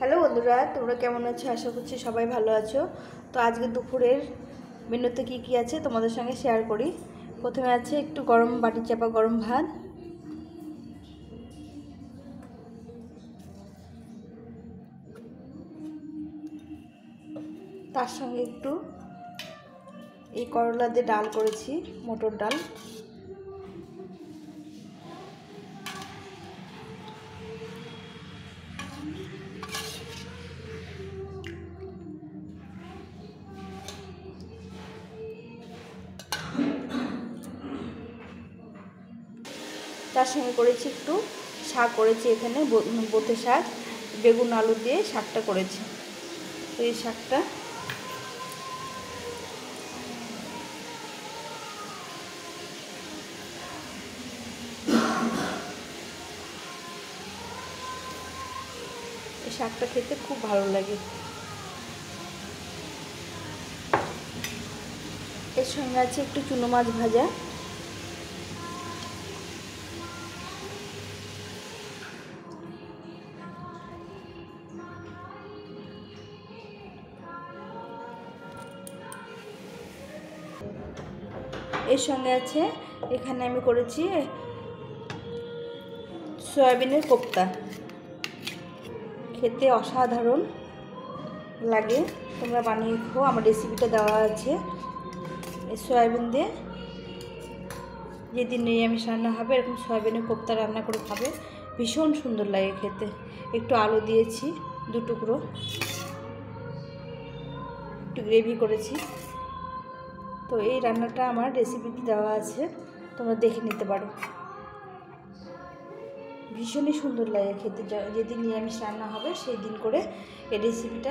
Hello বন্ধুরা, তোমরা কেমন আছো? আশা করছি সবাই ভালো আছো। তো আজকে দুপুরের মেনুতে কি আছে তোমাদের সঙ্গে শেয়ার করি। প্রথমে আছে একটু গরম বাটি চাপা গরম ভাত, তার সঙ্গে একটু এই করলা দিয়ে ডাল করেছি, মটর ডাল। তার সঙ্গে করেছি একটু শাক করেছি, এখানে বোতে শাক, বেগুন আলু দিয়ে শাকটা করেছি। তো এই শাকটা খেতে খুব ভালো লাগে। এর সঙ্গে আছে একটু চুনো মাছ ভাজা। এর সঙ্গে আছে এখানে আমি করেছি সয়াবিনের কোপ্তা, খেতে অসাধারণ লাগে, তোমরা বানিয়ে খাও। আমার রেসিপিটা দেওয়া আছে। এই সয়াবিন দিয়ে যেদিন নিরামিষ রান্না হবে এরকম সয়াবিনের কোপ্তা রান্না করে খাবে, ভীষণ সুন্দর লাগে খেতে। একটু আলু দিয়েছি, 2 টুকরো, একটু গ্রেভি করেছি। তো এই রান্নাটা আমার রেসিপিতে দেওয়া আছে, তোমরা দেখে নিতে পারো। ভীষণই সুন্দর লাগে খেতে। যেদিন নিরামিষ রান্না হবে সেই দিন করে এই রেসিপিটা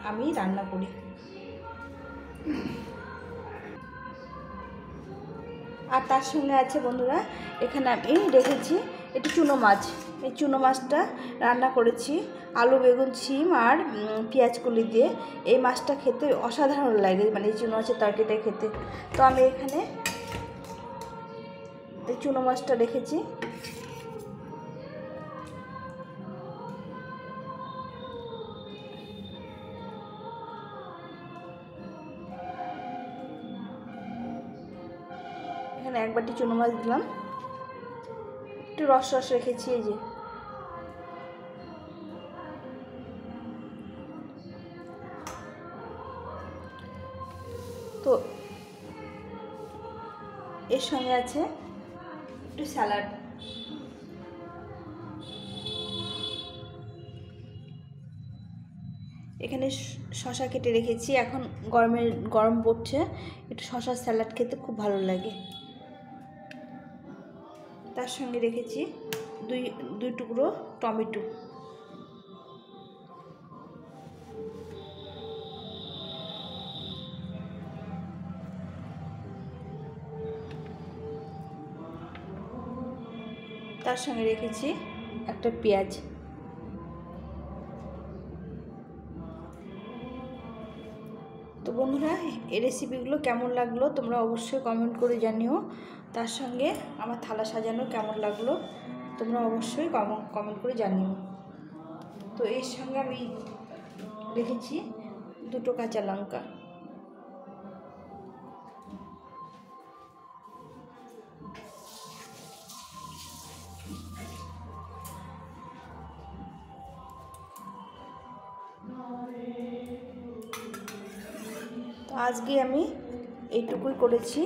আমি রান্না করি। আর তার সঙ্গে আছে বন্ধুরা, এখানে আমি রেখেছি একটু চুনো মাছ। এই চুনো মাছটা রান্না করেছি আলু, বেগুন, শিম আর পেঁয়াজ কলি দিয়ে। এই মাছটা খেতে অসাধারণ লাগে, মানে এই চুনো মাছের তরকারিটা খেতে। তো আমি এখানে এই চুনো মাছটা রেখেছি। এখানে 1 বাটি চুনো মাছ দিলাম, একটু রস রেখেছি। এই যে তো এর সঙ্গে আছে একটু স্যালাড। এখানে শসা কেটে রেখেছি, এখন গরম পড়ছে, একটু শসার স্যালাড খেতে খুব ভালো লাগে। তার সঙ্গে রেখেছি দুই টুকরো টমেটো। তার সঙ্গে রেখেছি একটা পেঁয়াজ। তো বন্ধুরা, এই রেসিপিগুলো কেমন লাগলো তোমরা অবশ্যই কমেন্ট করে জানিও। তার সঙ্গে আমার থালা সাজানো কেমন লাগলো তোমরা অবশ্যই কমেন্ট করে জানিও। তো এর সঙ্গে আমি রেখেছি 2 কাঁচা লঙ্কা। তো আজকে আমি এইটুকুই করেছি।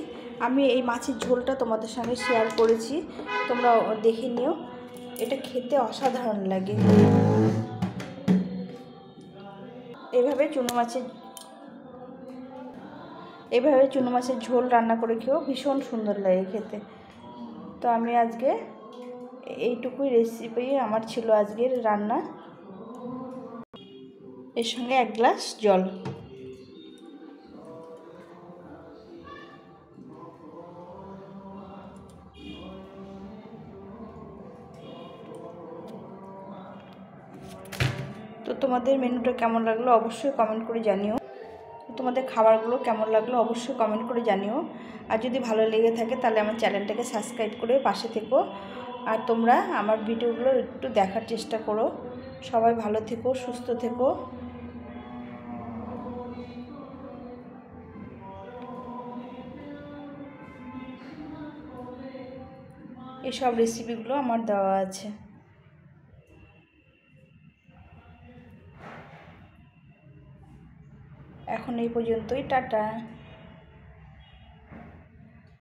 আমি এই মাছের ঝোলটা তোমাদের সঙ্গে শেয়ার করেছি, তোমরা দেখে নিও। এটা খেতে অসাধারণ লাগে। এভাবে চুনো মাছের ঝোল রান্না করে খেয়েও ভীষণ সুন্দর লাগে খেতে। তো আমি আজকে এইটুকুই রেসিপি আমার ছিল আজকের রান্না। এর সঙ্গে 1 গ্লাস জল। তো তোমাদের মেনুটা কেমন লাগলো অবশ্যই কমেন্ট করে জানিও। তোমাদের খাবারগুলো কেমন লাগলো অবশ্যই কমেন্ট করে জানিও। আর যদি ভালো লেগে থাকে তাহলে আমার চ্যানেলটাকে সাবস্ক্রাইব করে পাশে থেকো। আর তোমরা আমার ভিডিওগুলো একটু দেখার চেষ্টা করো, সবাই ভালো থেকো, সুস্থ থেকো। এসব রেসিপিগুলো আমার দেওয়া আছে। এখন এই পর্যন্তই, টাটা।